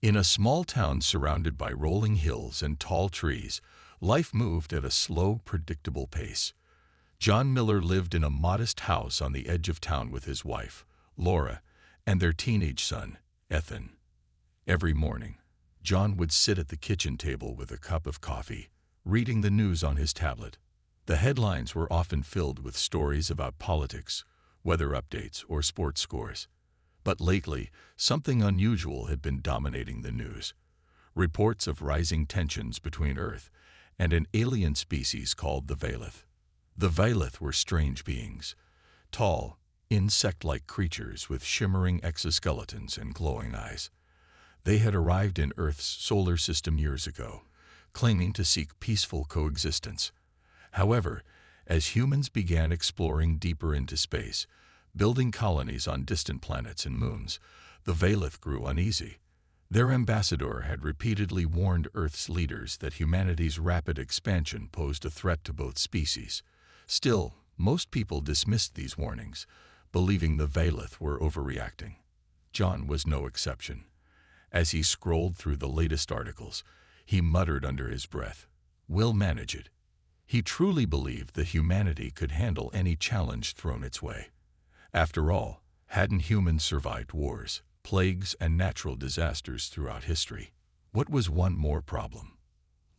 In a small town surrounded by rolling hills and tall trees, life moved at a slow, predictable pace. John Miller lived in a modest house on the edge of town with his wife, Laura, and their teenage son, Ethan. Every morning, John would sit at the kitchen table with a cup of coffee, reading the news on his tablet. The headlines were often filled with stories about politics, weather updates, or sports scores. But lately, something unusual had been dominating the news. Reports of rising tensions between Earth and an alien species called the Valith. The Valith were strange beings, tall, insect-like creatures with shimmering exoskeletons and glowing eyes. They had arrived in Earth's solar system years ago, claiming to seek peaceful coexistence. However, as humans began exploring deeper into space, building colonies on distant planets and moons, the Valith grew uneasy. Their ambassador had repeatedly warned Earth's leaders that humanity's rapid expansion posed a threat to both species. Still, most people dismissed these warnings, believing the Valith were overreacting. John was no exception. As he scrolled through the latest articles, he muttered under his breath, "We'll manage it." He truly believed that humanity could handle any challenge thrown its way. After all, hadn't humans survived wars, plagues, and natural disasters throughout history? What was one more problem?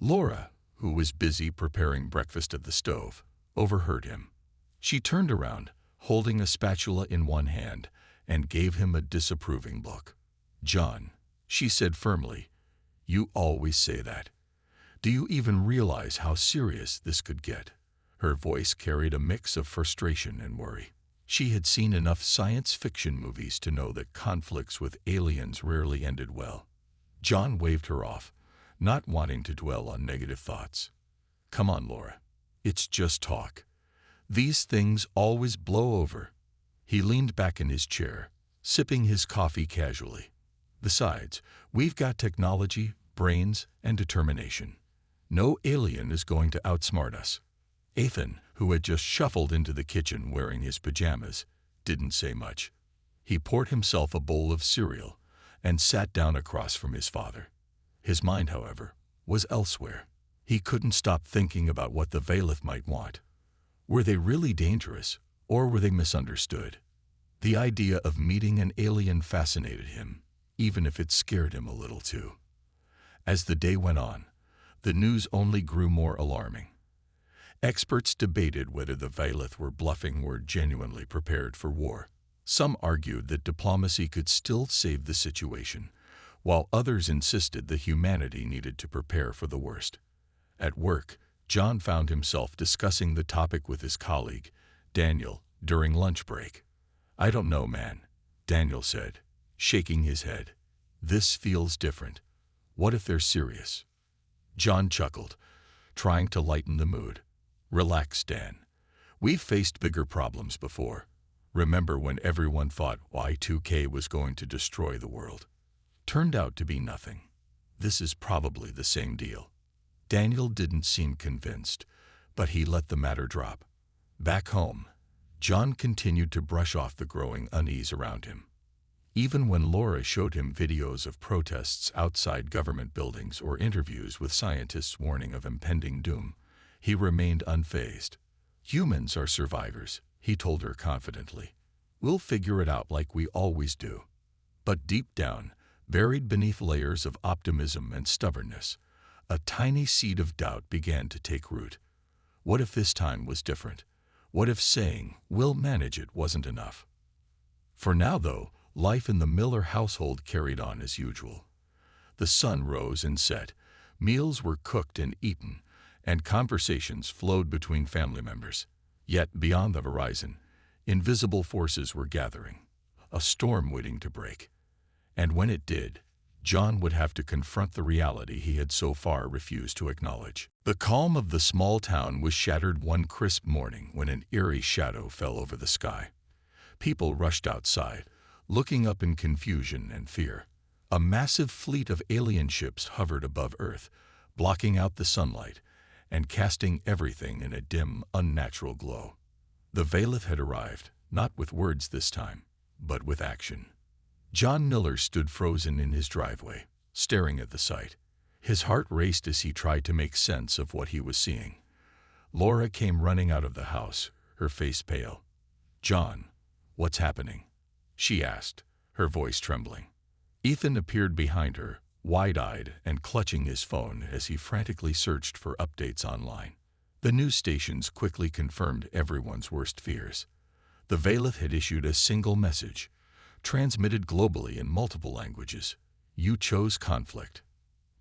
Laura, who was busy preparing breakfast at the stove, overheard him. She turned around, holding a spatula in one hand, and gave him a disapproving look. "John," she said firmly, "you always say that. Do you even realize how serious this could get?" Her voice carried a mix of frustration and worry. She had seen enough science fiction movies to know that conflicts with aliens rarely ended well. John waved her off, not wanting to dwell on negative thoughts. "Come on, Laura. It's just talk. These things always blow over." He leaned back in his chair, sipping his coffee casually. "Besides, we've got technology, brains, and determination. No alien is going to outsmart us." Ethan, who had just shuffled into the kitchen wearing his pajamas, didn't say much. He poured himself a bowl of cereal and sat down across from his father. His mind, however, was elsewhere. He couldn't stop thinking about what the Valith might want. Were they really dangerous, or were they misunderstood? The idea of meeting an alien fascinated him, even if it scared him a little too. As the day went on, the news only grew more alarming. Experts debated whether the Valith were bluffing or genuinely prepared for war. Some argued that diplomacy could still save the situation, while others insisted that humanity needed to prepare for the worst. At work, John found himself discussing the topic with his colleague, Daniel, during lunch break. "I don't know, man," Daniel said, shaking his head. "This feels different. What if they're serious?" John chuckled, trying to lighten the mood. "Relax, Dan. We've faced bigger problems before. Remember when everyone thought Y2K was going to destroy the world? Turned out to be nothing. This is probably the same deal." Daniel didn't seem convinced, but he let the matter drop. Back home, John continued to brush off the growing unease around him. Even when Laura showed him videos of protests outside government buildings or interviews with scientists warning of impending doom, he remained unfazed. "Humans are survivors," he told her confidently. "We'll figure it out like we always do." But deep down, buried beneath layers of optimism and stubbornness, a tiny seed of doubt began to take root. What if this time was different? What if saying, "We'll manage it," wasn't enough? For now, though, life in the Miller household carried on as usual. The sun rose and set, meals were cooked and eaten, and conversations flowed between family members. Yet, beyond the horizon, invisible forces were gathering, a storm waiting to break. And when it did, John would have to confront the reality he had so far refused to acknowledge. The calm of the small town was shattered one crisp morning when an eerie shadow fell over the sky. People rushed outside, looking up in confusion and fear. A massive fleet of alien ships hovered above Earth, blocking out the sunlight and casting everything in a dim, unnatural glow. The Valith had arrived, not with words this time, but with action. John Miller stood frozen in his driveway, staring at the sight. His heart raced as he tried to make sense of what he was seeing. Laura came running out of the house, her face pale. "John, what's happening?" she asked, her voice trembling. Ethan appeared behind her, wide-eyed and clutching his phone as he frantically searched for updates online. The news stations quickly confirmed everyone's worst fears. The Valeth had issued a single message, transmitted globally in multiple languages. "You chose conflict.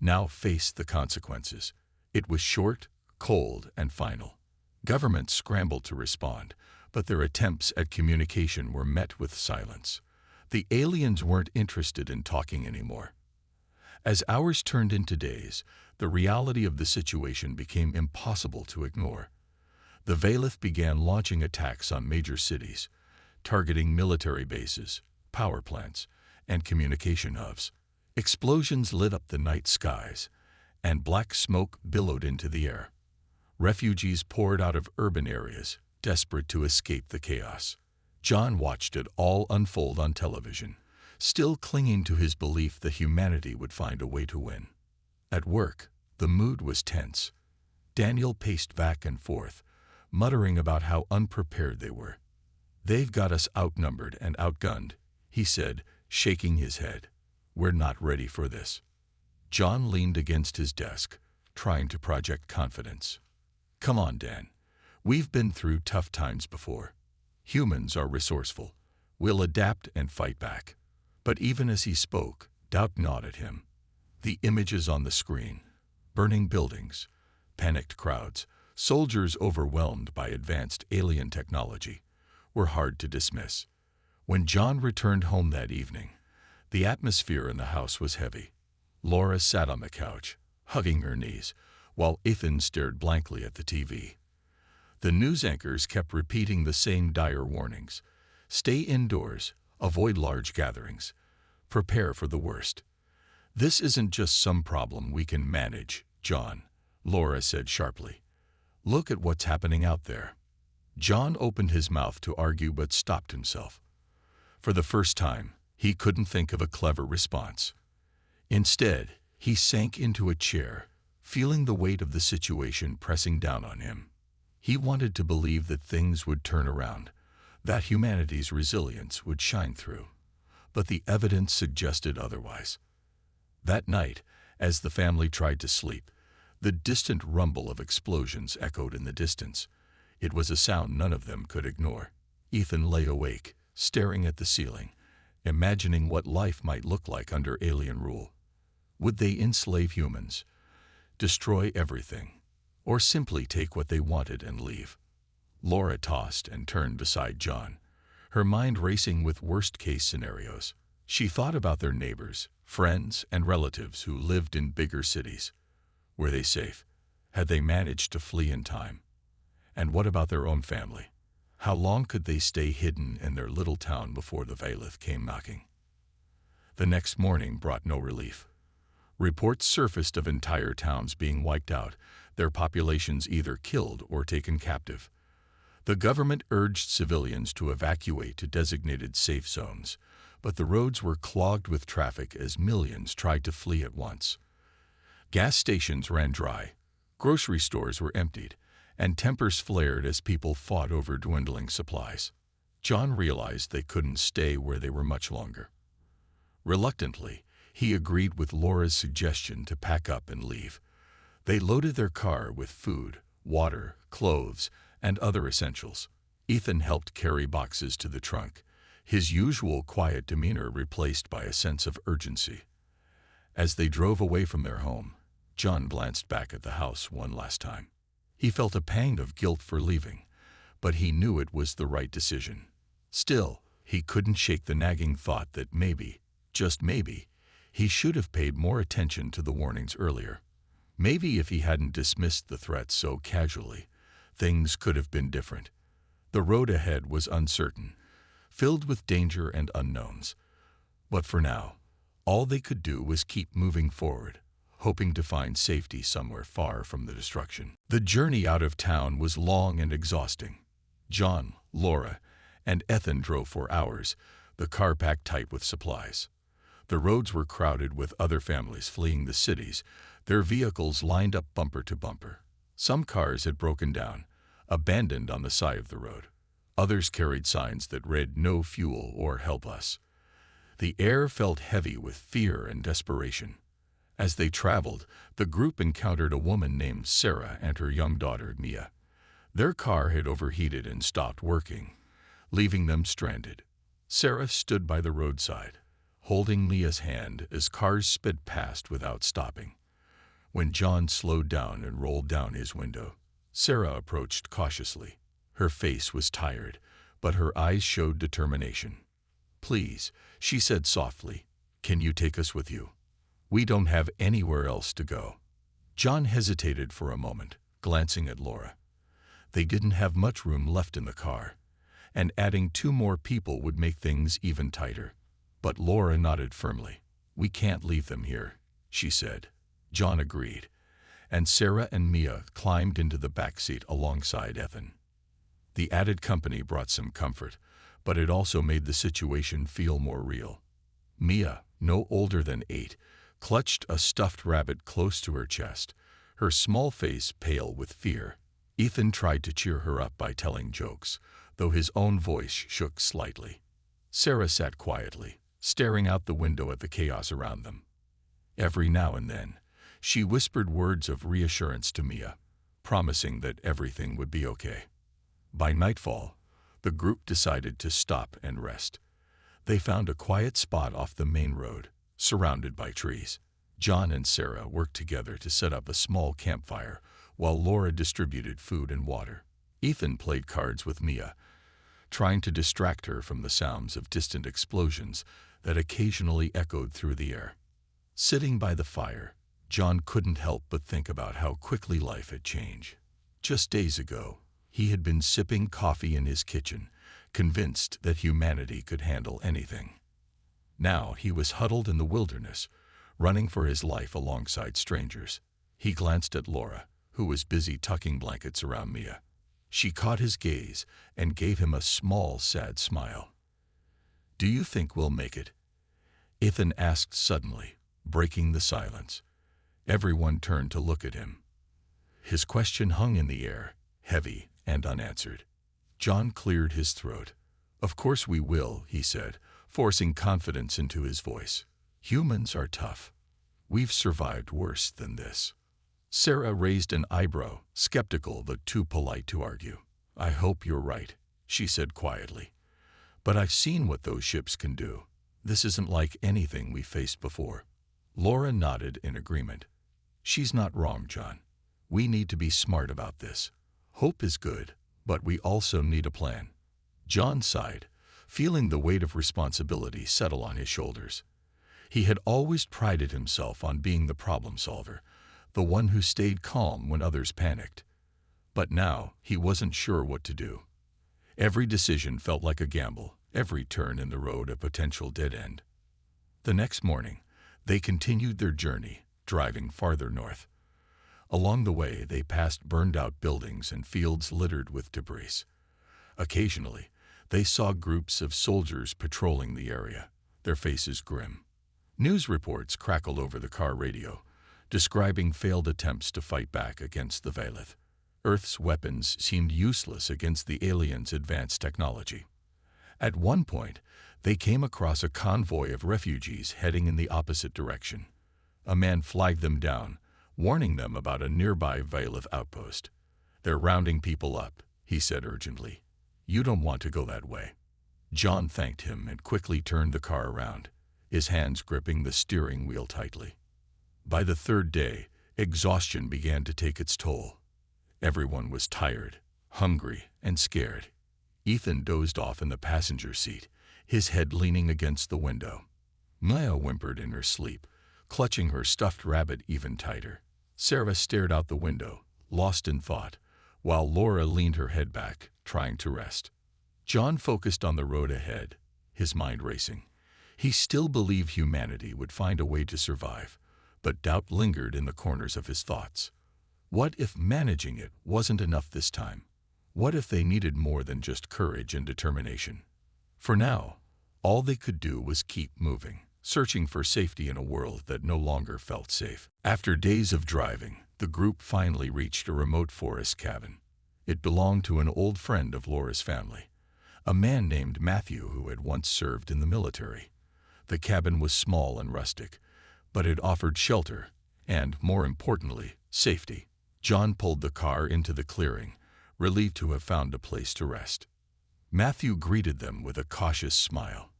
Now face the consequences." It was short, cold, and final. Governments scrambled to respond, but their attempts at communication were met with silence. The aliens weren't interested in talking anymore. As hours turned into days, the reality of the situation became impossible to ignore. The Valeth began launching attacks on major cities, targeting military bases, power plants, and communication hubs. Explosions lit up the night skies, and black smoke billowed into the air. Refugees poured out of urban areas, desperate to escape the chaos. John watched it all unfold on television, still clinging to his belief that humanity would find a way to win. At work, the mood was tense. Daniel paced back and forth, muttering about how unprepared they were. "They've got us outnumbered and outgunned," he said, shaking his head. "We're not ready for this." John leaned against his desk, trying to project confidence. "Come on, Dan. We've been through tough times before. Humans are resourceful. We'll adapt and fight back." But even as he spoke, doubt gnawed at him. The images on the screen, burning buildings, panicked crowds, soldiers overwhelmed by advanced alien technology, were hard to dismiss. When John returned home that evening, the atmosphere in the house was heavy. Laura sat on the couch, hugging her knees, while Ethan stared blankly at the TV. The news anchors kept repeating the same dire warnings. "Stay indoors, avoid large gatherings, prepare for the worst." "This isn't just some problem we can manage, John," Laura said sharply. "Look at what's happening out there." John opened his mouth to argue but stopped himself. For the first time, he couldn't think of a clever response. Instead, he sank into a chair, feeling the weight of the situation pressing down on him. He wanted to believe that things would turn around, that humanity's resilience would shine through. But the evidence suggested otherwise. That night, as the family tried to sleep, the distant rumble of explosions echoed in the distance. It was a sound none of them could ignore. Ethan lay awake, staring at the ceiling, imagining what life might look like under alien rule. Would they enslave humans, destroy everything, or simply take what they wanted and leave? Laura tossed and turned beside John, her mind racing with worst-case scenarios. She thought about their neighbors, friends, and relatives who lived in bigger cities. Were they safe? Had they managed to flee in time? And what about their own family? How long could they stay hidden in their little town before the Valeth came knocking? The next morning brought no relief. Reports surfaced of entire towns being wiped out, their populations either killed or taken captive. The government urged civilians to evacuate to designated safe zones, but the roads were clogged with traffic as millions tried to flee at once. Gas stations ran dry, grocery stores were emptied, and tempers flared as people fought over dwindling supplies. John realized they couldn't stay where they were much longer. Reluctantly, he agreed with Laura's suggestion to pack up and leave. They loaded their car with food, water, clothes, and other essentials. Ethan helped carry boxes to the trunk, his usual quiet demeanor replaced by a sense of urgency. As they drove away from their home, John glanced back at the house one last time. He felt a pang of guilt for leaving, but he knew it was the right decision. Still, he couldn't shake the nagging thought that maybe, just maybe, he should have paid more attention to the warnings earlier. Maybe if he hadn't dismissed the threat so casually, things could have been different. The road ahead was uncertain, filled with danger and unknowns. But for now, all they could do was keep moving forward, hoping to find safety somewhere far from the destruction. The journey out of town was long and exhausting. John, Laura, and Ethan drove for hours, the car packed tight with supplies. The roads were crowded with other families fleeing the cities, their vehicles lined up bumper to bumper. Some cars had broken down, abandoned on the side of the road. Others carried signs that read "No fuel" or "Help us." The air felt heavy with fear and desperation. As they traveled, the group encountered a woman named Sarah and her young daughter, Mia. Their car had overheated and stopped working, leaving them stranded. Sarah stood by the roadside, holding Mia's hand as cars sped past without stopping. When John slowed down and rolled down his window, Sarah approached cautiously. Her face was tired, but her eyes showed determination. "Please," she said softly, "can you take us with you? We don't have anywhere else to go." John hesitated for a moment, glancing at Laura. They didn't have much room left in the car, and adding 2 more people would make things even tighter. But Laura nodded firmly. "We can't leave them here," she said. John agreed, and Sarah and Mia climbed into the back seat alongside Ethan. The added company brought some comfort, but it also made the situation feel more real. Mia, no older than 8, clutched a stuffed rabbit close to her chest, her small face pale with fear. Ethan tried to cheer her up by telling jokes, though his own voice shook slightly. Sarah sat quietly, staring out the window at the chaos around them. Every now and then, she whispered words of reassurance to Mia, promising that everything would be okay. By nightfall, the group decided to stop and rest. They found a quiet spot off the main road, surrounded by trees. John and Sarah worked together to set up a small campfire, while Laura distributed food and water. Ethan played cards with Mia, trying to distract her from the sounds of distant explosions that occasionally echoed through the air. Sitting by the fire, John couldn't help but think about how quickly life had changed. Just days ago, he had been sipping coffee in his kitchen, convinced that humanity could handle anything. Now he was huddled in the wilderness, running for his life alongside strangers. He glanced at Laura, who was busy tucking blankets around Mia. She caught his gaze and gave him a small, sad smile. "Do you think we'll make it?" Ethan asked suddenly, breaking the silence. Everyone turned to look at him. His question hung in the air, heavy and unanswered. John cleared his throat. "Of course we will," he said, forcing confidence into his voice. "Humans are tough. We've survived worse than this." Sarah raised an eyebrow, skeptical but too polite to argue. "I hope you're right," she said quietly. "But I've seen what those ships can do. This isn't like anything we faced before." Laura nodded in agreement. "She's not wrong, John. We need to be smart about this. Hope is good, but we also need a plan." John sighed, feeling the weight of responsibility settle on his shoulders. He had always prided himself on being the problem solver, the one who stayed calm when others panicked. But now he wasn't sure what to do. Every decision felt like a gamble, every turn in the road a potential dead end. The next morning, they continued their journey, driving farther north. Along the way, they passed burned-out buildings and fields littered with debris. Occasionally, they saw groups of soldiers patrolling the area, their faces grim. News reports crackled over the car radio, describing failed attempts to fight back against the Valith. Earth's weapons seemed useless against the aliens' advanced technology. At one point, they came across a convoy of refugees heading in the opposite direction. A man flagged them down, warning them about a nearby Valith outpost. "They're rounding people up," he said urgently. "You don't want to go that way." John thanked him and quickly turned the car around, his hands gripping the steering wheel tightly. By the 3rd day, exhaustion began to take its toll. Everyone was tired, hungry, and scared. Ethan dozed off in the passenger seat, his head leaning against the window. Maya whimpered in her sleep, clutching her stuffed rabbit even tighter. Sarah stared out the window, lost in thought, while Laura leaned her head back, trying to rest. John focused on the road ahead, his mind racing. He still believed humanity would find a way to survive, but doubt lingered in the corners of his thoughts. What if managing it wasn't enough this time? What if they needed more than just courage and determination? For now, all they could do was keep moving. searching for safety in a world that no longer felt safe. After days of driving, the group finally reached a remote forest cabin. It belonged to an old friend of Laura's family, a man named Matthew who had once served in the military. The cabin was small and rustic, but it offered shelter and, more importantly, safety. John pulled the car into the clearing, relieved to have found a place to rest. Matthew greeted them with a cautious smile.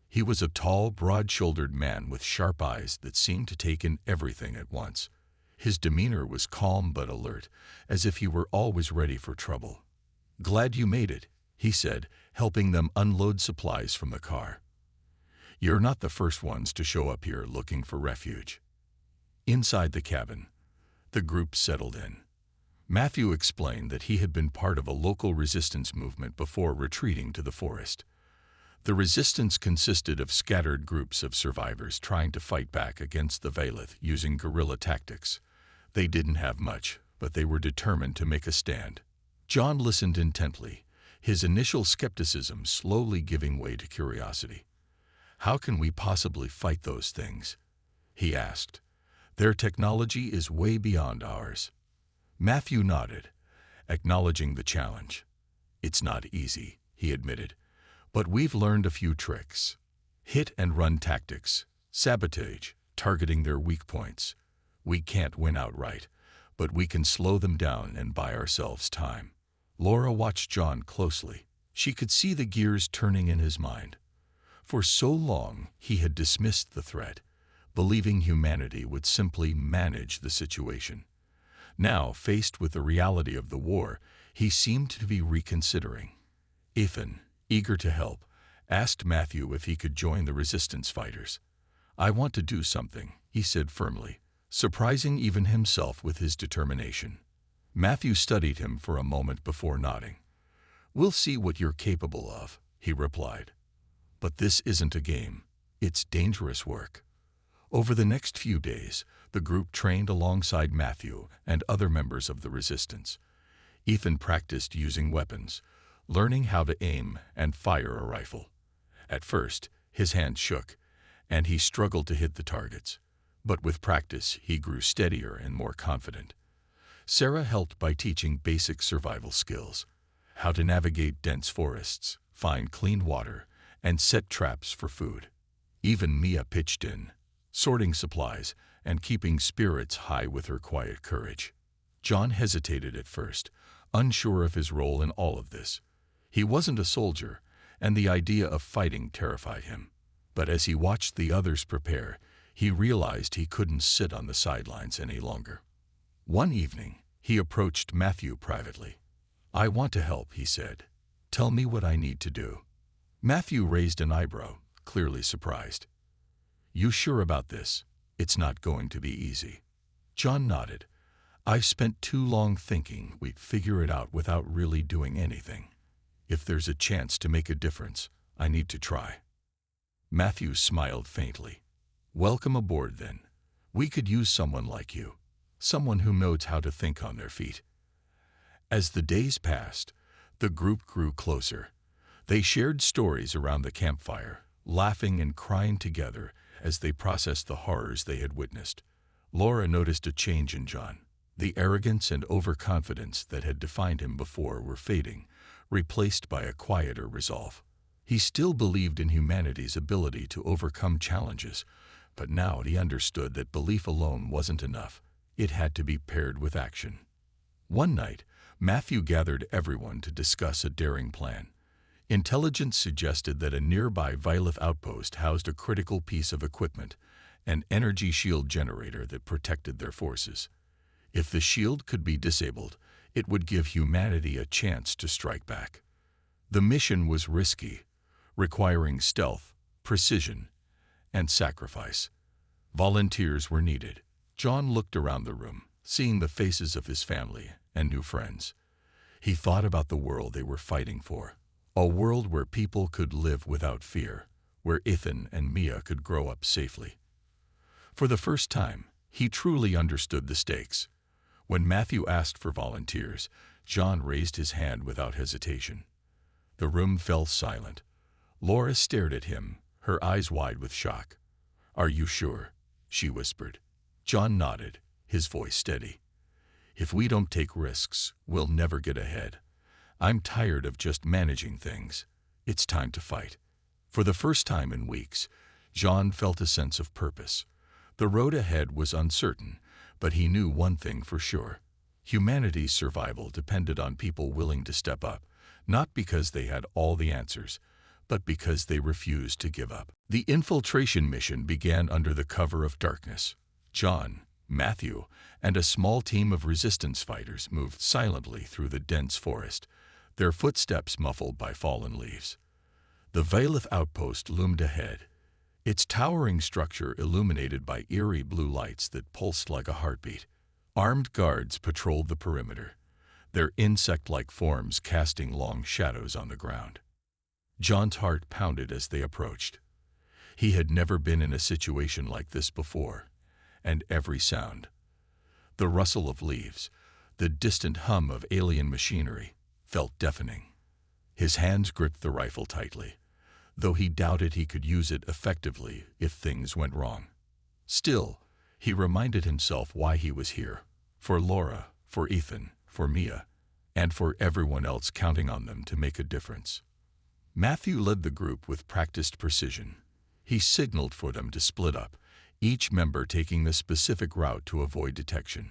He was a tall, broad-shouldered man with sharp eyes that seemed to take in everything at once. His demeanor was calm but alert, as if he were always ready for trouble. "Glad you made it," he said, helping them unload supplies from the car. "You're not the first ones to show up here looking for refuge." Inside the cabin, the group settled in. Matthew explained that he had been part of a local resistance movement before retreating to the forest. The resistance consisted of scattered groups of survivors trying to fight back against the Valith using guerrilla tactics. They didn't have much, but they were determined to make a stand. John listened intently, his initial skepticism slowly giving way to curiosity. "How can we possibly fight those things?" he asked. "Their technology is way beyond ours." Matthew nodded, acknowledging the challenge. "It's not easy," he admitted, "but we've learned a few tricks. Hit-and-run tactics, sabotage, targeting their weak points. We can't win outright, but we can slow them down and buy ourselves time." Laura watched John closely. She could see the gears turning in his mind. For so long, he had dismissed the threat, believing humanity would simply manage the situation. Now, faced with the reality of the war, he seemed to be reconsidering. Ethan, eager to help, asked Matthew if he could join the resistance fighters. "I want to do something," he said firmly, surprising even himself with his determination. Matthew studied him for a moment before nodding. "We'll see what you're capable of," he replied. "But this isn't a game. It's dangerous work." Over the next few days, the group trained alongside Matthew and other members of the resistance. Ethan practiced using weapons, learning how to aim and fire a rifle. At first, his hands shook, and he struggled to hit the targets. But with practice, he grew steadier and more confident. Sarah helped by teaching basic survival skills, how to navigate dense forests, find clean water, and set traps for food. Even Mia pitched in, sorting supplies and keeping spirits high with her quiet courage. John hesitated at first, unsure of his role in all of this. He wasn't a soldier, and the idea of fighting terrified him. But as he watched the others prepare, he realized he couldn't sit on the sidelines any longer. One evening, he approached Matthew privately. "I want to help," he said. "Tell me what I need to do." Matthew raised an eyebrow, clearly surprised. "You sure about this? It's not going to be easy." John nodded. "I've spent too long thinking we'd figure it out without really doing anything. If there's a chance to make a difference, I need to try." Matthew smiled faintly. "Welcome aboard, then. We could use someone like you, someone who knows how to think on their feet." As the days passed, the group grew closer. They shared stories around the campfire, laughing and crying together as they processed the horrors they had witnessed. Laura noticed a change in John. The arrogance and overconfidence that had defined him before were fading, replaced by a quieter resolve. He still believed in humanity's ability to overcome challenges, but now he understood that belief alone wasn't enough. It had to be paired with action. One night, Matthew gathered everyone to discuss a daring plan. Intelligence suggested that a nearby Valith outpost housed a critical piece of equipment, an energy shield generator that protected their forces. If the shield could be disabled, it would give humanity a chance to strike back. The mission was risky, requiring stealth, precision, and sacrifice. Volunteers were needed. John looked around the room, seeing the faces of his family and new friends. He thought about the world they were fighting for, a world where people could live without fear, where Ethan and Mia could grow up safely. For the first time, he truly understood the stakes. When Matthew asked for volunteers, John raised his hand without hesitation. The room fell silent. Laura stared at him, her eyes wide with shock. "Are you sure?" she whispered. John nodded, his voice steady. "If we don't take risks, we'll never get ahead. I'm tired of just managing things. It's time to fight." For the first time in weeks, John felt a sense of purpose. The road ahead was uncertain, but he knew one thing for sure. Humanity's survival depended on people willing to step up, not because they had all the answers, but because they refused to give up. The infiltration mission began under the cover of darkness. John, Matthew, and a small team of resistance fighters moved silently through the dense forest, their footsteps muffled by fallen leaves. The Vailith outpost loomed ahead, its towering structure illuminated by eerie blue lights that pulsed like a heartbeat. Armed guards patrolled the perimeter, their insect-like forms casting long shadows on the ground. John's heart pounded as they approached. He had never been in a situation like this before, and every sound, the rustle of leaves, the distant hum of alien machinery, felt deafening. His hands gripped the rifle tightly, though he doubted he could use it effectively if things went wrong. Still, he reminded himself why he was here: for Laura, for Ethan, for Mia, and for everyone else counting on them to make a difference. Matthew led the group with practiced precision. He signaled for them to split up, each member taking the specific route to avoid detection.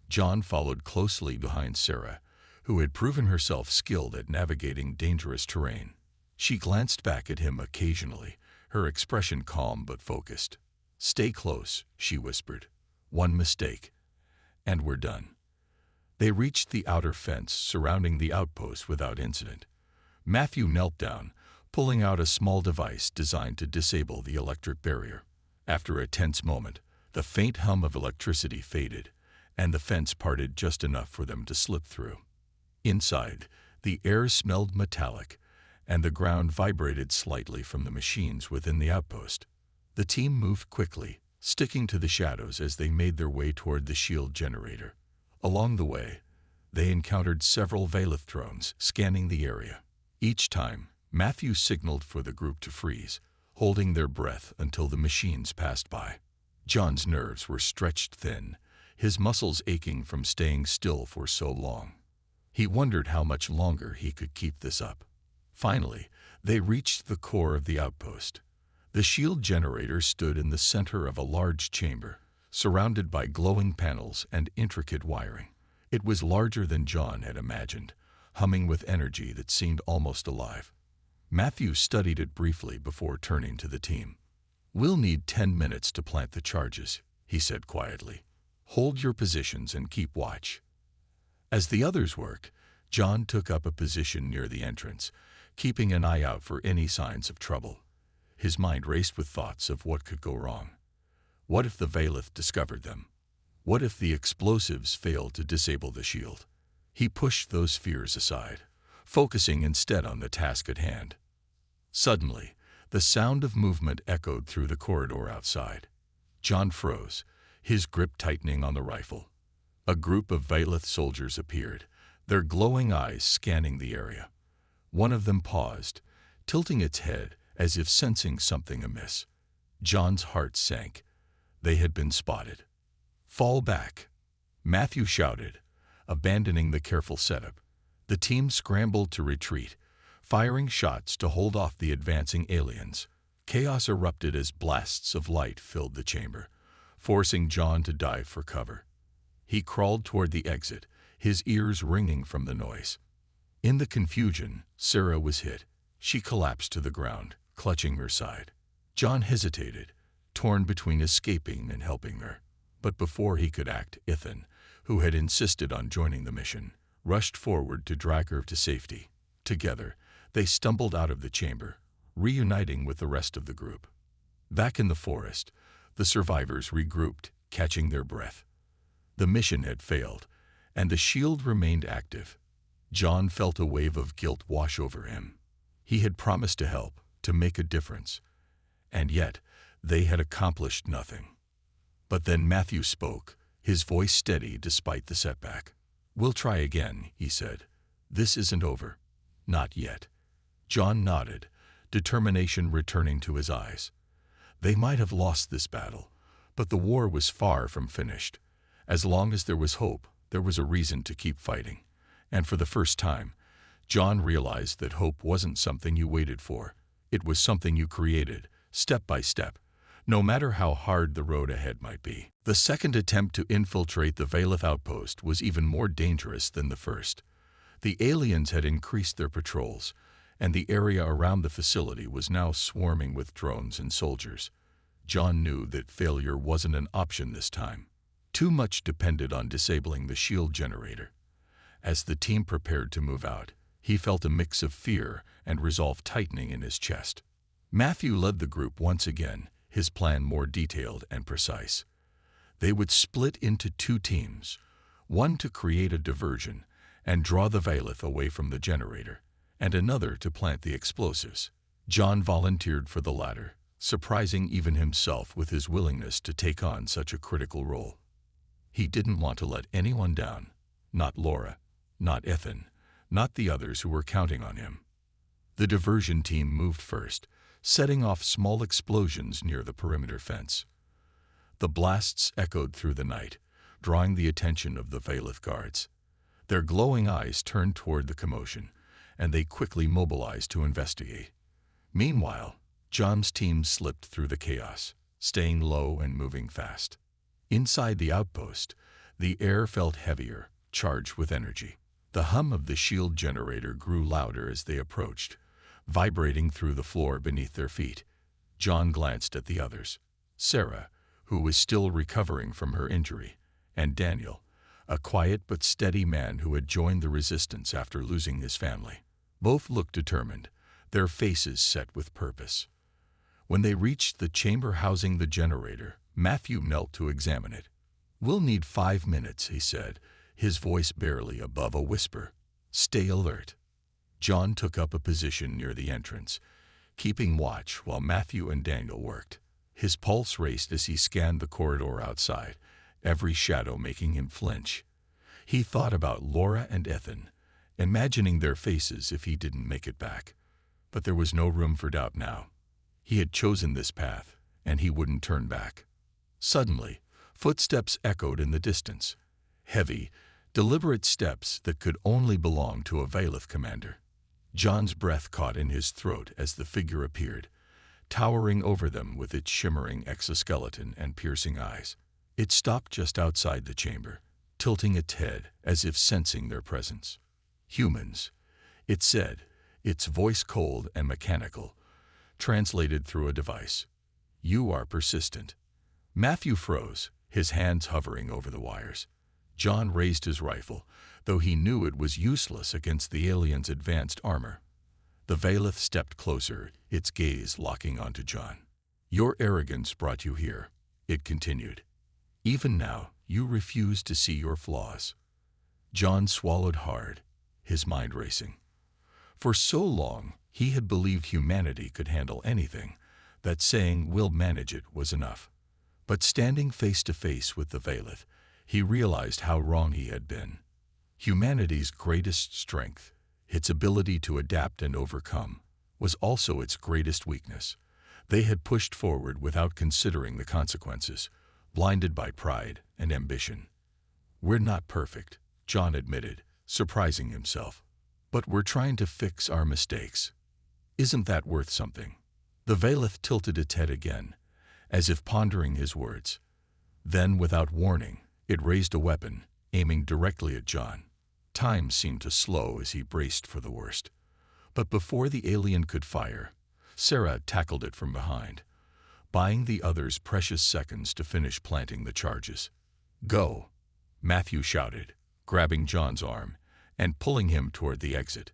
John followed closely behind Sarah, who had proven herself skilled at navigating dangerous terrain. She glanced back at him occasionally, her expression calm but focused. "Stay close," she whispered. "One mistake, and we're done." They reached the outer fence surrounding the outpost without incident. Matthew knelt down, pulling out a small device designed to disable the electric barrier. After a tense moment, the faint hum of electricity faded, and the fence parted just enough for them to slip through. Inside, the air smelled metallic, and the ground vibrated slightly from the machines within the outpost. The team moved quickly, sticking to the shadows as they made their way toward the shield generator. Along the way, they encountered several Vailith drones scanning the area. Each time, Matthew signaled for the group to freeze, holding their breath until the machines passed by. John's nerves were stretched thin, his muscles aching from staying still for so long. He wondered how much longer he could keep this up. Finally, they reached the core of the outpost. The shield generator stood in the center of a large chamber, surrounded by glowing panels and intricate wiring. It was larger than John had imagined, humming with energy that seemed almost alive. Matthew studied it briefly before turning to the team. "We'll need 10 minutes to plant the charges," he said quietly. "Hold your positions and keep watch." As the others worked, John took up a position near the entrance, keeping an eye out for any signs of trouble. His mind raced with thoughts of what could go wrong. What if the Vailith discovered them? What if the explosives failed to disable the shield? He pushed those fears aside, focusing instead on the task at hand. Suddenly, the sound of movement echoed through the corridor outside. John froze, his grip tightening on the rifle. A group of Vailith soldiers appeared, their glowing eyes scanning the area. One of them paused, tilting its head as if sensing something amiss. John's heart sank. They had been spotted. "Fall back," Matthew shouted, abandoning the careful setup. The team scrambled to retreat, firing shots to hold off the advancing aliens. Chaos erupted as blasts of light filled the chamber, forcing John to dive for cover. He crawled toward the exit, his ears ringing from the noise. In the confusion, Sarah was hit. She collapsed to the ground, clutching her side. John hesitated, torn between escaping and helping her. But before he could act, Ethan, who had insisted on joining the mission, rushed forward to drag her to safety. Together, they stumbled out of the chamber, reuniting with the rest of the group. Back in the forest, the survivors regrouped, catching their breath. The mission had failed, and the shield remained active. John felt a wave of guilt wash over him. He had promised to help, to make a difference, and yet they had accomplished nothing. But then Matthew spoke, his voice steady despite the setback. "We'll try again," he said. "This isn't over. Not yet." John nodded, determination returning to his eyes. They might have lost this battle, but the war was far from finished. As long as there was hope, there was a reason to keep fighting. And for the first time, John realized that hope wasn't something you waited for. It was something you created, step by step, no matter how hard the road ahead might be. The second attempt to infiltrate the Valeth outpost was even more dangerous than the first. The aliens had increased their patrols, and the area around the facility was now swarming with drones and soldiers. John knew that failure wasn't an option this time. Too much depended on disabling the shield generator. As the team prepared to move out, he felt a mix of fear and resolve tightening in his chest. Matthew led the group once again, his plan more detailed and precise. They would split into two teams, one to create a diversion and draw the Valeth away from the generator, and another to plant the explosives. John volunteered for the latter, surprising even himself with his willingness to take on such a critical role. He didn't want to let anyone down, not Laura, not Ethan, not the others who were counting on him. The diversion team moved first, setting off small explosions near the perimeter fence. The blasts echoed through the night, drawing the attention of the Valeth guards. Their glowing eyes turned toward the commotion, and they quickly mobilized to investigate. Meanwhile, John's team slipped through the chaos, staying low and moving fast. Inside the outpost, the air felt heavier, charged with energy. The hum of the shield generator grew louder as they approached, vibrating through the floor beneath their feet. John glanced at the others. Sarah, who was still recovering from her injury, and Daniel, a quiet but steady man who had joined the resistance after losing his family. Both looked determined, their faces set with purpose. When they reached the chamber housing the generator, Matthew knelt to examine it. "We'll need 5 minutes," he said, his voice barely above a whisper. "Stay alert." John took up a position near the entrance, keeping watch while Matthew and Daniel worked. His pulse raced as he scanned the corridor outside, every shadow making him flinch. He thought about Laura and Ethan, imagining their faces if he didn't make it back. But there was no room for doubt now. He had chosen this path, and he wouldn't turn back. Suddenly, footsteps echoed in the distance. Heavy, deliberate steps that could only belong to a Valeth commander. John's breath caught in his throat as the figure appeared, towering over them with its shimmering exoskeleton and piercing eyes. It stopped just outside the chamber, tilting its head as if sensing their presence. "Humans," it said, its voice cold and mechanical, translated through a device. "You are persistent." Matthew froze, his hands hovering over the wires. John raised his rifle, though he knew it was useless against the alien's advanced armor. The Valeth stepped closer, its gaze locking onto John. "Your arrogance brought you here," it continued. "Even now, you refuse to see your flaws." John swallowed hard, his mind racing. For so long, he had believed humanity could handle anything, that saying "we'll manage it" was enough. But standing face to face with the Valeth, he realized how wrong he had been. Humanity's greatest strength, its ability to adapt and overcome, was also its greatest weakness. They had pushed forward without considering the consequences, blinded by pride and ambition. "We're not perfect," John admitted, surprising himself. "But we're trying to fix our mistakes. Isn't that worth something?" The Valeth tilted its head again, as if pondering his words. Then, without warning, it raised a weapon, aiming directly at John. Time seemed to slow as he braced for the worst. But before the alien could fire, Sarah tackled it from behind, buying the others precious seconds to finish planting the charges. "Go," Matthew shouted, grabbing John's arm and pulling him toward the exit.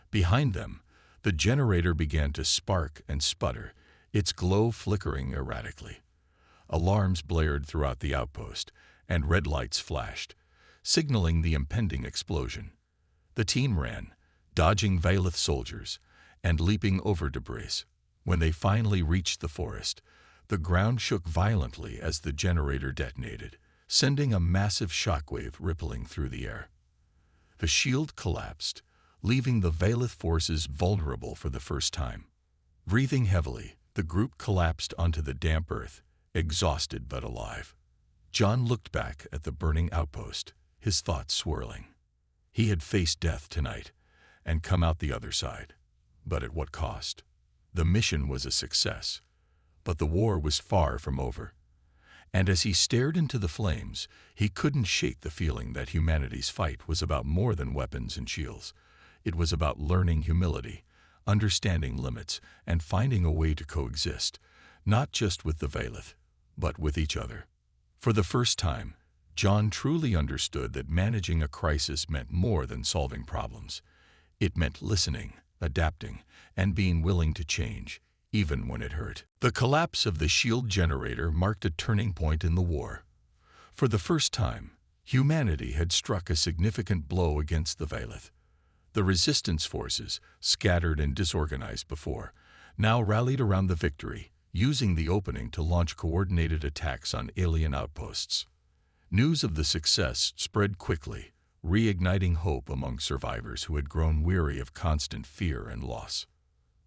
Behind them, the generator began to spark and sputter, its glow flickering erratically. Alarms blared throughout the outpost, and red lights flashed, signaling the impending explosion. The team ran, dodging Valeth soldiers and leaping over debris. When they finally reached the forest, the ground shook violently as the generator detonated, sending a massive shockwave rippling through the air. The shield collapsed, leaving the Valeth forces vulnerable for the first time. Breathing heavily, The group collapsed onto the damp earth, exhausted but alive. John looked back at the burning outpost, his thoughts swirling. He had faced death tonight and come out the other side. But at what cost? The mission was a success, but the war was far from over. And as he stared into the flames, he couldn't shake the feeling that humanity's fight was about more than weapons and shields. It was about learning humility, understanding limits, and finding a way to coexist, not just with the Valeth, but with each other. For the first time, John truly understood that managing a crisis meant more than solving problems. It meant listening, adapting, and being willing to change, even when it hurt. The collapse of the shield generator marked a turning point in the war. For the first time, humanity had struck a significant blow against the Valeth. The resistance forces, scattered and disorganized before, now rallied around the victory, using the opening to launch coordinated attacks on alien outposts. News of the success spread quickly, reigniting hope among survivors who had grown weary of constant fear and loss.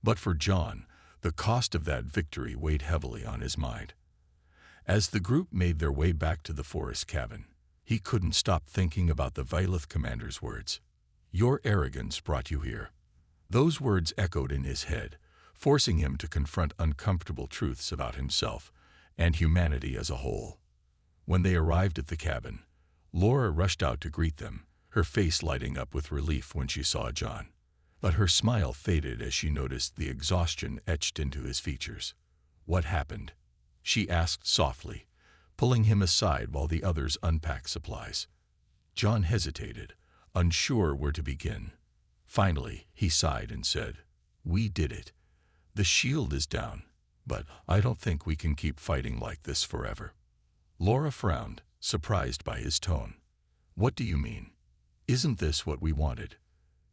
But for John, the cost of that victory weighed heavily on his mind. As the group made their way back to the forest cabin, he couldn't stop thinking about the Valeth commander's words. "Your arrogance brought you here." Those words echoed in his head, forcing him to confront uncomfortable truths about himself and humanity as a whole. When they arrived at the cabin, Laura rushed out to greet them, her face lighting up with relief when she saw John. But her smile faded as she noticed the exhaustion etched into his features. "What happened?" she asked softly, pulling him aside while the others unpacked supplies. John hesitated, unsure where to begin. Finally, he sighed and said, "We did it. The shield is down, but I don't think we can keep fighting like this forever." Laura frowned, surprised by his tone. "What do you mean? Isn't this what we wanted?"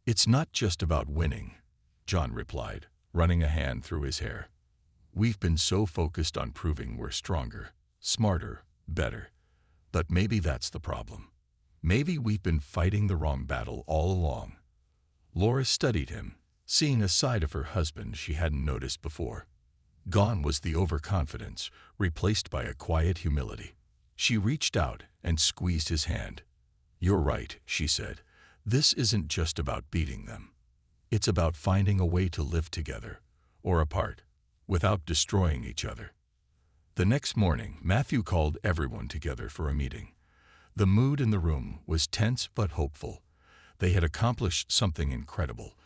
"It's not just about winning," John replied, running a hand through his hair. "We've been so focused on proving we're stronger, smarter, better. But maybe that's the problem. Maybe we've been fighting the wrong battle all along." Laura studied him, seeing a side of her husband she hadn't noticed before. Gone was the overconfidence, replaced by a quiet humility. She reached out and squeezed his hand. "You're right," she said. "This isn't just about beating them. It's about finding a way to live together, or apart, without destroying each other." The next morning, Matthew called everyone together for a meeting. The mood in the room was tense but hopeful. They had accomplished something incredible,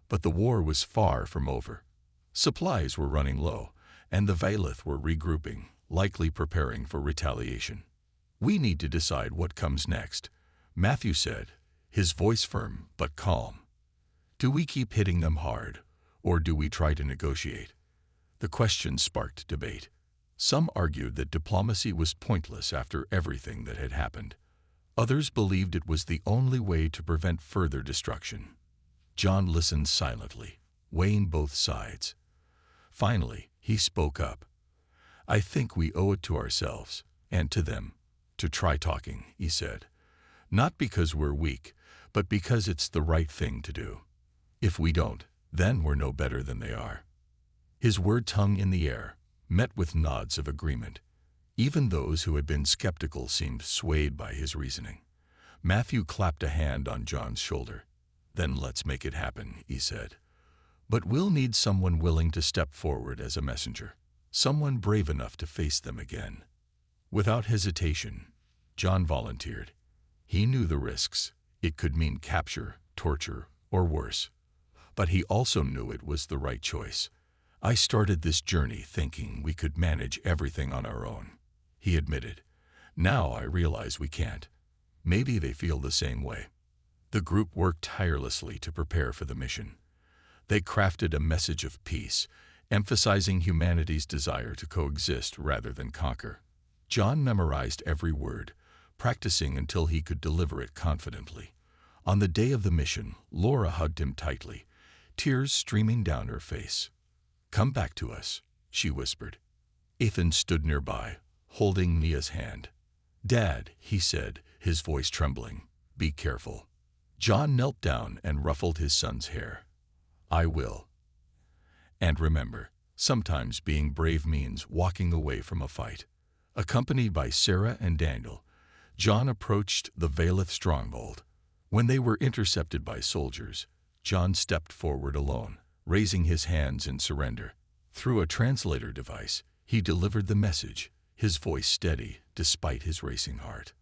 but the war was far from over. Supplies were running low, and the Valeth were regrouping, likely preparing for retaliation. "We need to decide what comes next," Matthew said, his voice firm but calm. "Do we keep hitting them hard, or do we try to negotiate?" The question sparked debate. Some argued that diplomacy was pointless after everything that had happened. Others believed it was the only way to prevent further destruction. John listened silently, weighing both sides. Finally, he spoke up. "I think we owe it to ourselves, and to them, to try talking," he said. "Not because we're weak, but because it's the right thing to do. If we don't, then we're no better than they are." His words hung in the air, met with nods of agreement. Even those who had been skeptical seemed swayed by his reasoning. Matthew clapped a hand on John's shoulder. "Then let's make it happen," he said. "But we'll need someone willing to step forward as a messenger, someone brave enough to face them again." Without hesitation, John volunteered. He knew the risks. It could mean capture, torture, or worse. But he also knew it was the right choice. "I started this journey thinking we could manage everything on our own," he admitted. "Now I realize we can't." Maybe they feel the same way. The group worked tirelessly to prepare for the mission. They crafted a message of peace, emphasizing humanity's desire to coexist rather than conquer. John memorized every word, practicing until he could deliver it confidently. On the day of the mission, Laura hugged him tightly, tears streaming down her face. "Come back to us," she whispered. Ethan stood nearby, holding Nia's hand. "Dad," he said, his voice trembling, "be careful." John knelt down and ruffled his son's hair. "I will. And remember, Sometimes being brave means walking away from a fight. Accompanied by Sarah and Daniel, John approached the Valeth stronghold. When they were intercepted by soldiers, John stepped forward alone, raising his hands in surrender. Through a translator device, he delivered the message, his voice steady despite his racing heart.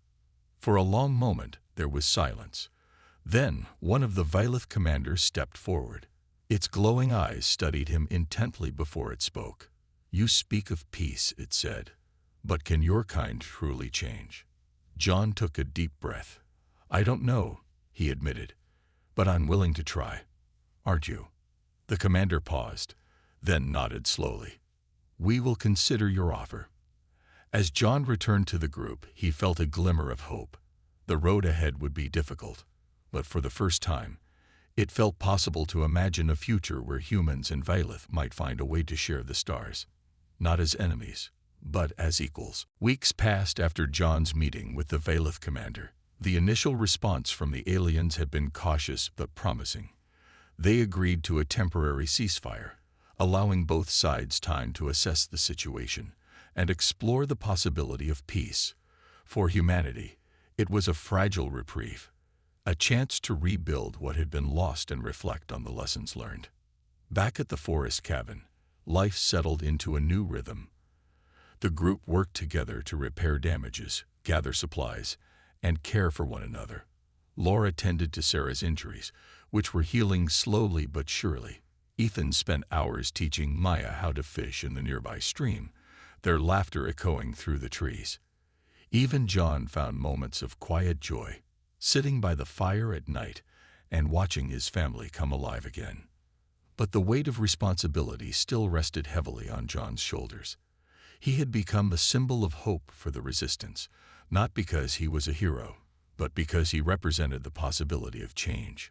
For a long moment, there was silence. Then, one of the Valeth commanders stepped forward. Its glowing eyes studied him intently before it spoke. "You speak of peace," it said, "but can your kind truly change?" John took a deep breath. "I don't know," he admitted, "but I'm willing to try. Aren't you?" The commander paused, then nodded slowly. "We will consider your offer." As John returned to the group, he felt a glimmer of hope. The road ahead would be difficult, but for the first time, it felt possible to imagine a future where humans and Valeth might find a way to share the stars. Not as enemies, but as equals. Weeks passed after John's meeting with the Valeth commander. The initial response from the aliens had been cautious but promising. They agreed to a temporary ceasefire, allowing both sides time to assess the situation and explore the possibility of peace. For humanity, it was a fragile reprieve, a chance to rebuild what had been lost and reflect on the lessons learned. Back at the forest cabin, life settled into a new rhythm. The group worked together to repair damages, gather supplies, and care for one another. Laura tended to Sarah's injuries, which were healing slowly but surely. Ethan spent hours teaching Maya how to fish in the nearby stream, their laughter echoing through the trees. Even John found moments of quiet joy, sitting by the fire at night and watching his family come alive again. But the weight of responsibility still rested heavily on John's shoulders. He had become a symbol of hope for the resistance, not because he was a hero, but because he represented the possibility of change.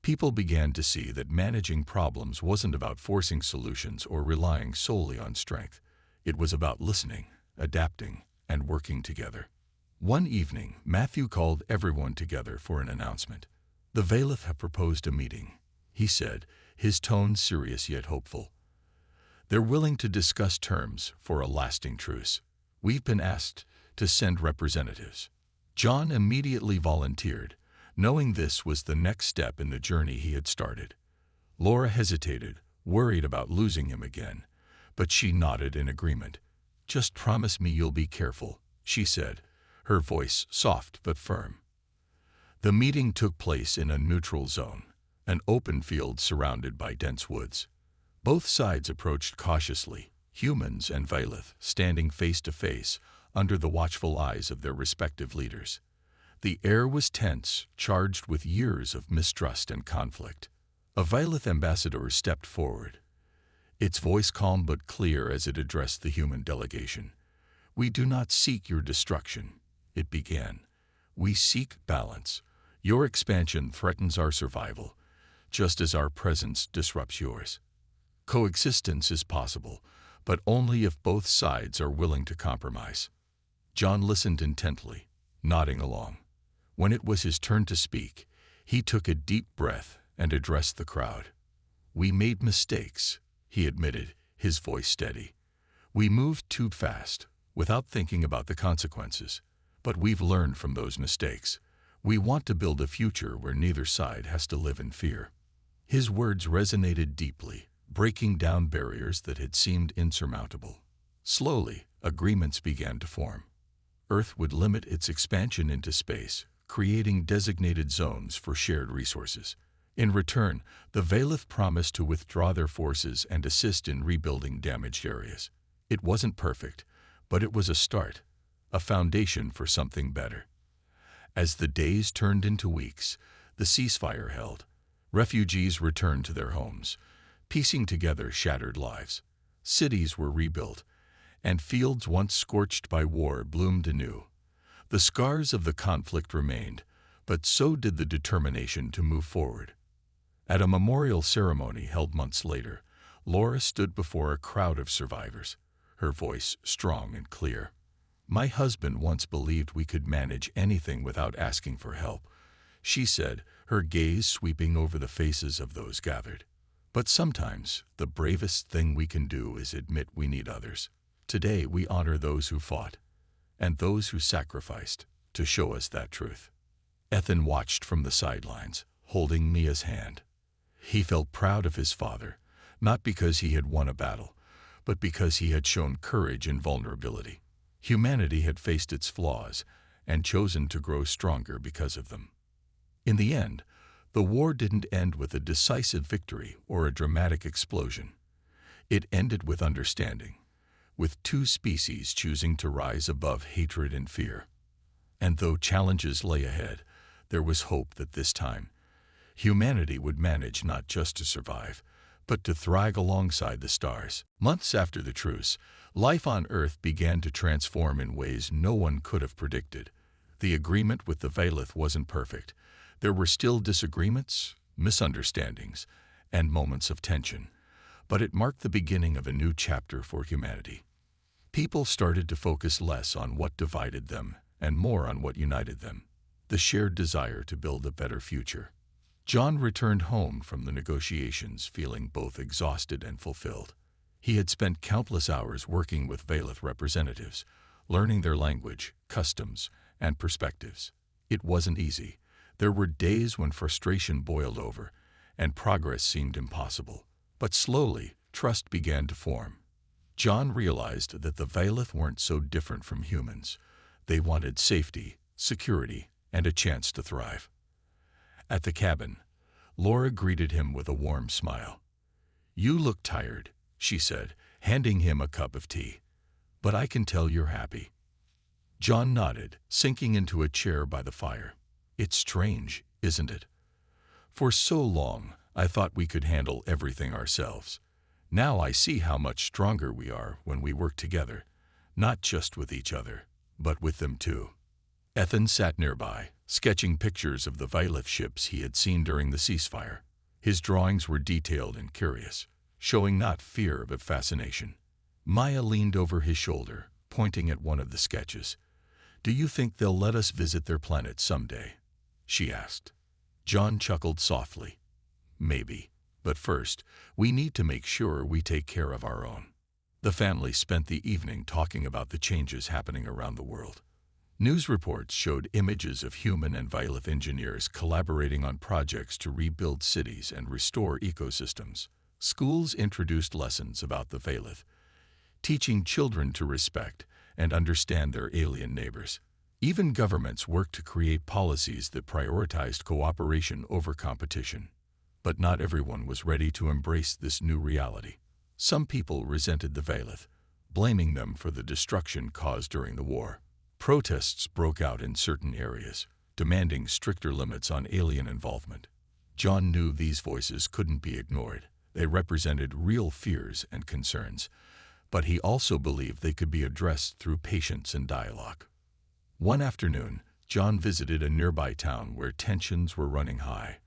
People began to see that managing problems wasn't about forcing solutions or relying solely on strength. It was about listening, adapting, and working together. One evening, Matthew called everyone together for an announcement. "The Valeth have proposed a meeting," he said, his tone serious yet hopeful. "They're willing to discuss terms for a lasting truce. We've been asked to send representatives." John immediately volunteered, knowing this was the next step in the journey he had started. Laura hesitated, worried about losing him again, but she nodded in agreement. "Just promise me you'll be careful," she said, her voice soft but firm. The meeting took place in a neutral zone, an open field surrounded by dense woods. Both sides approached cautiously, humans and Valeth standing face to face under the watchful eyes of their respective leaders. The air was tense, charged with years of mistrust and conflict. A Valeth ambassador stepped forward, its voice calm but clear as it addressed the human delegation. "We do not seek your destruction," it began. "We seek balance. Your expansion threatens our survival, just as our presence disrupts yours. Coexistence is possible, but only if both sides are willing to compromise." John listened intently, nodding along. When it was his turn to speak, he took a deep breath and addressed the crowd. "We made mistakes," he admitted, his voice steady. "We moved too fast, without thinking about the consequences. But we've learned from those mistakes. We want to build a future where neither side has to live in fear." His words resonated deeply, breaking down barriers that had seemed insurmountable. Slowly, agreements began to form. Earth would limit its expansion into space, creating designated zones for shared resources. In return, the Valeth promised to withdraw their forces and assist in rebuilding damaged areas. It wasn't perfect, but it was a start, a foundation for something better. As the days turned into weeks, the ceasefire held. Refugees returned to their homes, piecing together shattered lives. Cities were rebuilt, and fields once scorched by war bloomed anew. The scars of the conflict remained, but so did the determination to move forward. At a memorial ceremony held months later, Laura stood before a crowd of survivors, her voice strong and clear. "My husband once believed we could manage anything without asking for help," she said, her gaze sweeping over the faces of those gathered. But sometimes, the bravest thing we can do is admit we need others. Today, we honor those who fought, and those who sacrificed, to show us that truth. Ethan watched from the sidelines, holding Mia's hand. He felt proud of his father, not because he had won a battle, but because he had shown courage and vulnerability. Humanity had faced its flaws and chosen to grow stronger because of them. In the end, the war didn't end with a decisive victory or a dramatic explosion. It ended with understanding, with two species choosing to rise above hatred and fear. And though challenges lay ahead, there was hope that this time, humanity would manage not just to survive, but to thrive alongside the stars. Months after the truce, life on Earth began to transform in ways no one could have predicted. The agreement with the Valith wasn't perfect. There were still disagreements, misunderstandings, and moments of tension, but it marked the beginning of a new chapter for humanity. People started to focus less on what divided them and more on what united them, the shared desire to build a better future. John returned home from the negotiations feeling both exhausted and fulfilled. He had spent countless hours working with Valith representatives, learning their language, customs, and perspectives. It wasn't easy. There were days when frustration boiled over, and progress seemed impossible. But slowly, trust began to form. John realized that the Valith weren't so different from humans. They wanted safety, security, and a chance to thrive. At the cabin, Laura greeted him with a warm smile. "You look tired," she said, handing him a cup of tea. "But I can tell you're happy." John nodded, sinking into a chair by the fire. "It's strange, isn't it? For so long, I thought we could handle everything ourselves. Now I see how much stronger we are when we work together, not just with each other, but with them too." Ethan sat nearby, sketching pictures of the Valith ships he had seen during the ceasefire. His drawings were detailed and curious, showing not fear but fascination. Maya leaned over his shoulder, pointing at one of the sketches. "Do you think they'll let us visit their planet someday?" she asked. John chuckled softly. "Maybe. But first, we need to make sure we take care of our own." The family spent the evening talking about the changes happening around the world. News reports showed images of human and Valith engineers collaborating on projects to rebuild cities and restore ecosystems. Schools introduced lessons about the Valith, teaching children to respect and understand their alien neighbors. Even governments worked to create policies that prioritized cooperation over competition. But not everyone was ready to embrace this new reality. Some people resented the Valith, blaming them for the destruction caused during the war. Protests broke out in certain areas, demanding stricter limits on alien involvement. John knew these voices couldn't be ignored. They represented real fears and concerns, but he also believed they could be addressed through patience and dialogue. One afternoon, John visited a nearby town where tensions were running high.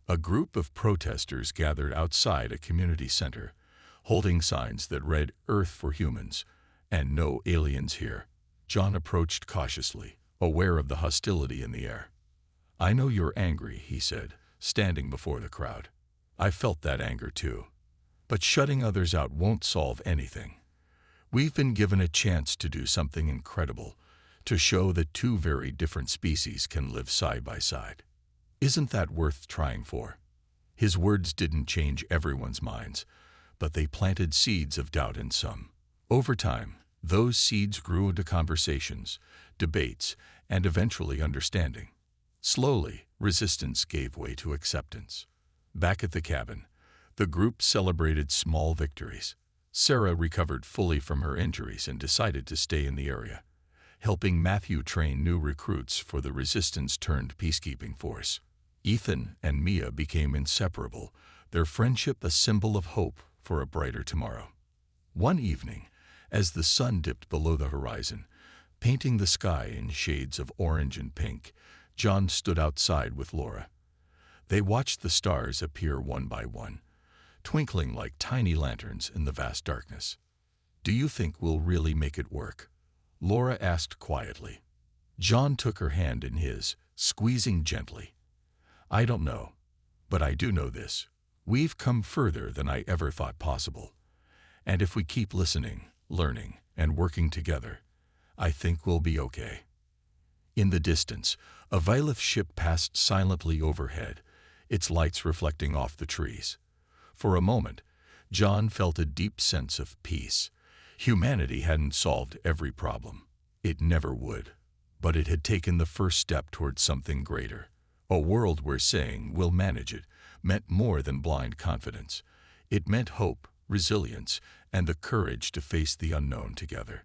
A group of protesters gathered outside a community center, holding signs that read "Earth for Humans" and "No Aliens Here." John approached cautiously, aware of the hostility in the air. "I know you're angry," he said, standing before the crowd. "I felt that anger too. But shutting others out won't solve anything. We've been given a chance to do something incredible, to show that two very different species can live side by side. Isn't that worth trying for?" His words didn't change everyone's minds, but they planted seeds of doubt in some. Over time, those seeds grew into conversations, debates, and eventually understanding. Slowly, resistance gave way to acceptance. Back at the cabin, the group celebrated small victories. Sarah recovered fully from her injuries and decided to stay in the area, helping Matthew train new recruits for the resistance-turned-peacekeeping force. Ethan and Mia became inseparable, their friendship a symbol of hope for a brighter tomorrow. One evening, as the sun dipped below the horizon, painting the sky in shades of orange and pink, John stood outside with Laura. They watched the stars appear one by one, twinkling like tiny lanterns in the vast darkness. "Do you think we'll really make it work?" Laura asked quietly. John took her hand in his, squeezing gently. "I don't know, but I do know this. We've come further than I ever thought possible. And if we keep listening, learning, and working together, I think we'll be okay." In the distance, a Violet ship passed silently overhead, its lights reflecting off the trees. For a moment, John felt a deep sense of peace. Humanity hadn't solved every problem. It never would. But it had taken the first step towards something greater. A world where saying, "we'll manage it," meant more than blind confidence. It meant hope, resilience, and the courage to face the unknown together.